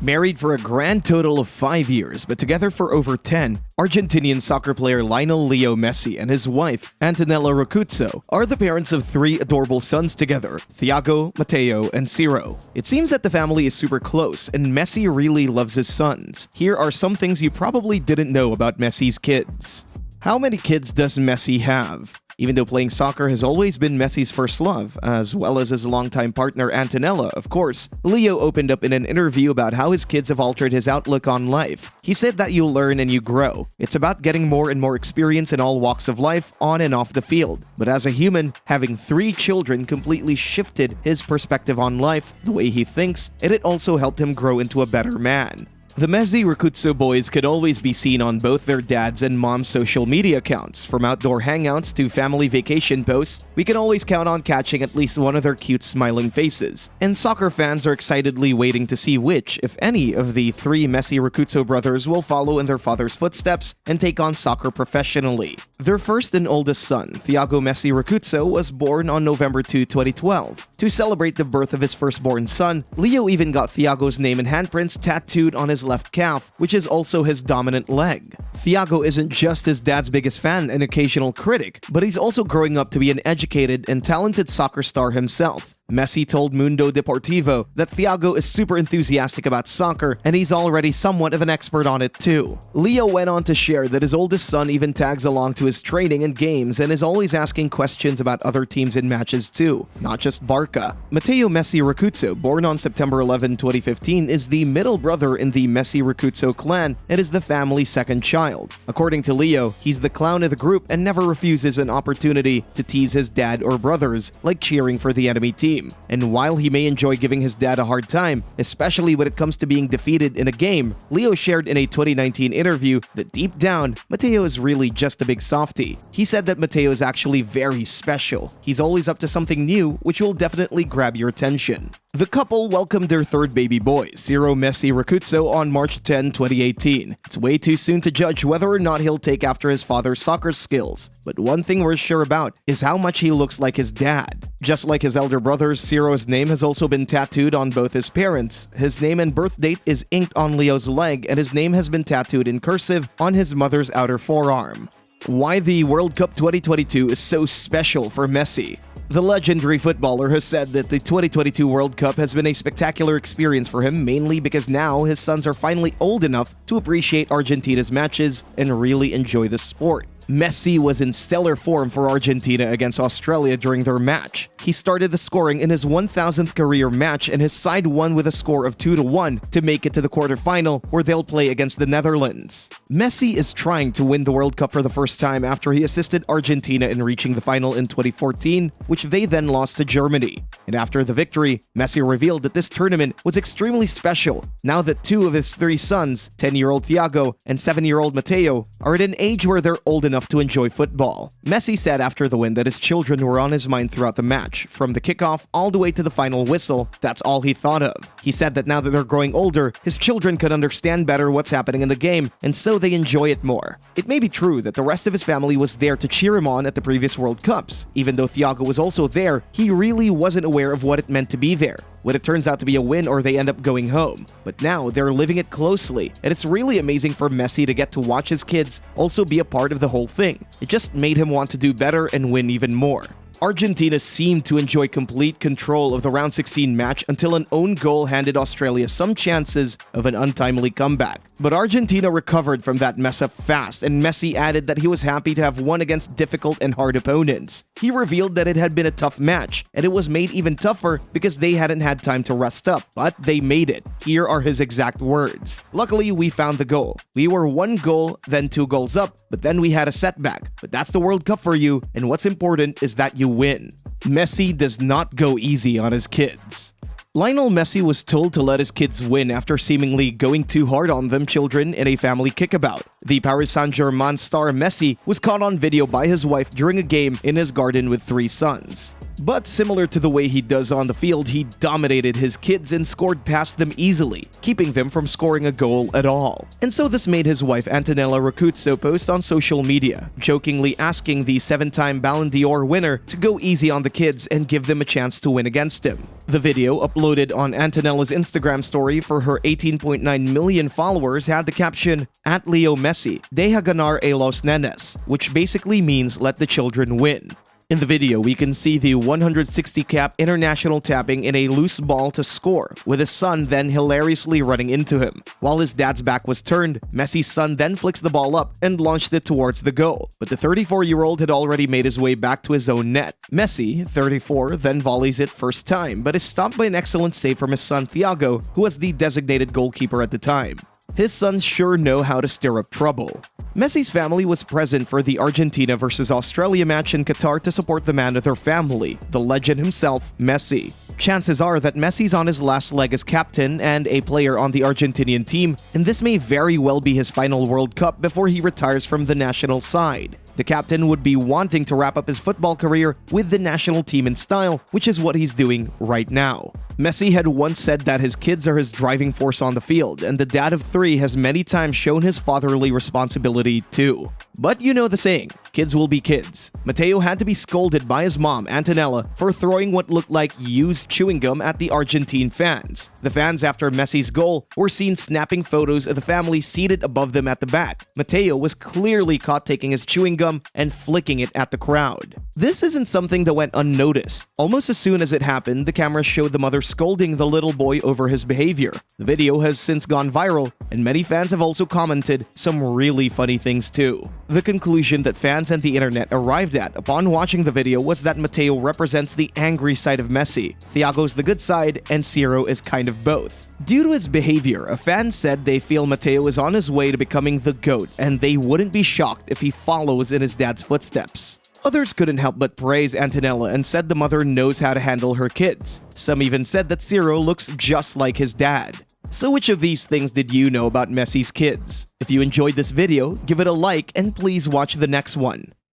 Married for a grand total of 5 years, but together for over 10, Argentinian soccer player Lionel Messi and his wife, Antonella Rocuzzo, are the parents of 3 adorable sons together, Thiago, Matteo, and Ciro. It seems that the family is super close, and Messi really loves his sons. Here are some things you probably didn't know about Messi's kids. How many kids does Messi have? Even though playing soccer has always been Messi's first love, as well as his longtime partner Antonella, of course, Leo opened up in an interview about how his kids have altered his outlook on life. He said that you learn and you grow. It's about getting more and more experience in all walks of life, on and off the field. But as a human, having 3 children completely shifted his perspective on life, the way he thinks, and it also helped him grow into a better man. The Messi Rocuzzo boys could always be seen on both their dad's and mom's social media accounts. From outdoor hangouts to family vacation posts, we can always count on catching at least one of their cute smiling faces. And soccer fans are excitedly waiting to see which, if any, of the 3 Messi Rocuzzo brothers will follow in their father's footsteps and take on soccer professionally. Their first and oldest son, Thiago Messi Rocuzzo, was born on November 2, 2012. To celebrate the birth of his firstborn son, Leo even got Thiago's name and handprints tattooed on his left calf, which is also his dominant leg. Thiago isn't just his dad's biggest fan and occasional critic, but he's also growing up to be an educated and talented soccer star himself. Messi told Mundo Deportivo that Thiago is super enthusiastic about soccer and he's already somewhat of an expert on it too. Leo went on to share that his oldest son even tags along to his training and games and is always asking questions about other teams and matches too, not just Barca. Matteo Messi Rocuzzo, born on September 11, 2015, is the middle brother in the Messi Rocuzzo clan and is the family's second child. According to Leo, he's the clown of the group and never refuses an opportunity to tease his dad or brothers, like cheering for the enemy team. And while he may enjoy giving his dad a hard time, especially when it comes to being defeated in a game, Leo shared in a 2019 interview that deep down, Matteo is really just a big softie. He said that Matteo is actually very special. He's always up to something new, which will definitely grab your attention. The couple welcomed their 3rd baby boy, Ciro Messi Rocuzzo, on March 10, 2018. It's way too soon to judge whether or not he'll take after his father's soccer skills, but one thing we're sure about is how much he looks like his dad. Just like his elder brother, Ciro's name has also been tattooed on both his parents. His name and birth date is inked on Leo's leg, and his name has been tattooed in cursive on his mother's outer forearm. Why the World Cup 2022 is so special for Messi. The legendary footballer has said that the 2022 World Cup has been a spectacular experience for him, mainly because now his sons are finally old enough to appreciate Argentina's matches and really enjoy the sport. Messi was in stellar form for Argentina against Australia during their match. He started the scoring in his 1,000th career match and his side won with a score of 2-1 to make it to the quarterfinal where they'll play against the Netherlands. Messi is trying to win the World Cup for the first time after he assisted Argentina in reaching the final in 2014, which they then lost to Germany. And after the victory, Messi revealed that this tournament was extremely special now that 2 of his 3 sons, 10-year-old Thiago and 7-year-old Matteo, are at an age where they're old enough to enjoy football. Messi said after the win that his children were on his mind throughout the match, from the kickoff all the way to the final whistle. That's all he thought of. He said that now that they're growing older, his children could understand better what's happening in the game, and so they enjoy it more. It may be true that the rest of his family was there to cheer him on at the previous World Cups. Even though Thiago was also there, he really wasn't aware of what it meant to be there, when it turns out to be a win or they end up going home. But now they're living it closely, and it's really amazing for Messi to get to watch his kids also be a part of the whole thing. It just made him want to do better and win even more. Argentina seemed to enjoy complete control of the round 16 match until an own goal handed Australia some chances of an untimely comeback. But Argentina recovered from that mess up fast, and Messi added that he was happy to have won against difficult and hard opponents. He revealed that it had been a tough match, and it was made even tougher because they hadn't had time to rest up, but they made it. Here are his exact words. "Luckily, we found the goal. We were 1 goal, then 2 goals up, but then we had a setback. But that's the World Cup for you, and what's important is that you win." Messi does not go easy on his kids. Lionel Messi was told to let his kids win after seemingly going too hard on them children in a family kickabout. The Paris Saint-Germain star Messi was caught on video by his wife during a game in his garden with 3 sons. But similar to the way he does on the field, he dominated his kids and scored past them easily, keeping them from scoring a goal at all. And so this made his wife Antonella Rocuzzo post on social media, jokingly asking the 7-time Ballon d'Or winner to go easy on the kids and give them a chance to win against him. The video, uploaded on Antonella's Instagram story for her 18.9 million followers, had the caption, "At Leo Messi, deja ganar a los nenes," which basically means let the children win. In the video, we can see the 160 cap international tapping in a loose ball to score, with his son then hilariously running into him. While his dad's back was turned, Messi's son then flicks the ball up and launched it towards the goal, but the 34-year-old had already made his way back to his own net. Messi, 34, then volleys it first time, but is stopped by an excellent save from his son Thiago, who was the designated goalkeeper at the time. His sons sure know how to stir up trouble. Messi's family was present for the Argentina vs Australia match in Qatar to support the man of their family, the legend himself, Messi. Chances are that Messi's on his last leg as captain and a player on the Argentinian team, and this may very well be his final World Cup before he retires from the national side. The captain would be wanting to wrap up his football career with the national team in style, which is what he's doing right now. Messi had once said that his kids are his driving force on the field, and the dad of 3 has many times shown his fatherly responsibility too. But you know the saying, kids will be kids. Matteo had to be scolded by his mom, Antonella, for throwing what looked like used chewing gum at the Argentine fans. The fans, after Messi's goal, were seen snapping photos of the family seated above them at the back. Matteo was clearly caught taking his chewing gum and flicking it at the crowd. This isn't something that went unnoticed. Almost as soon as it happened, the camera showed the mother scolding the little boy over his behavior. The video has since gone viral, and many fans have also commented some really funny things too. The conclusion that fans and the internet arrived at upon watching the video was that Matteo represents the angry side of Messi, Thiago's the good side, and Ciro is kind of both. Due to his behavior, a fan said they feel Matteo is on his way to becoming the GOAT, and they wouldn't be shocked if he follows in his dad's footsteps. Others couldn't help but praise Antonella and said the mother knows how to handle her kids. Some even said that Ciro looks just like his dad. So which of these things did you know about Messi's kids? If you enjoyed this video, give it a like and please watch the next one.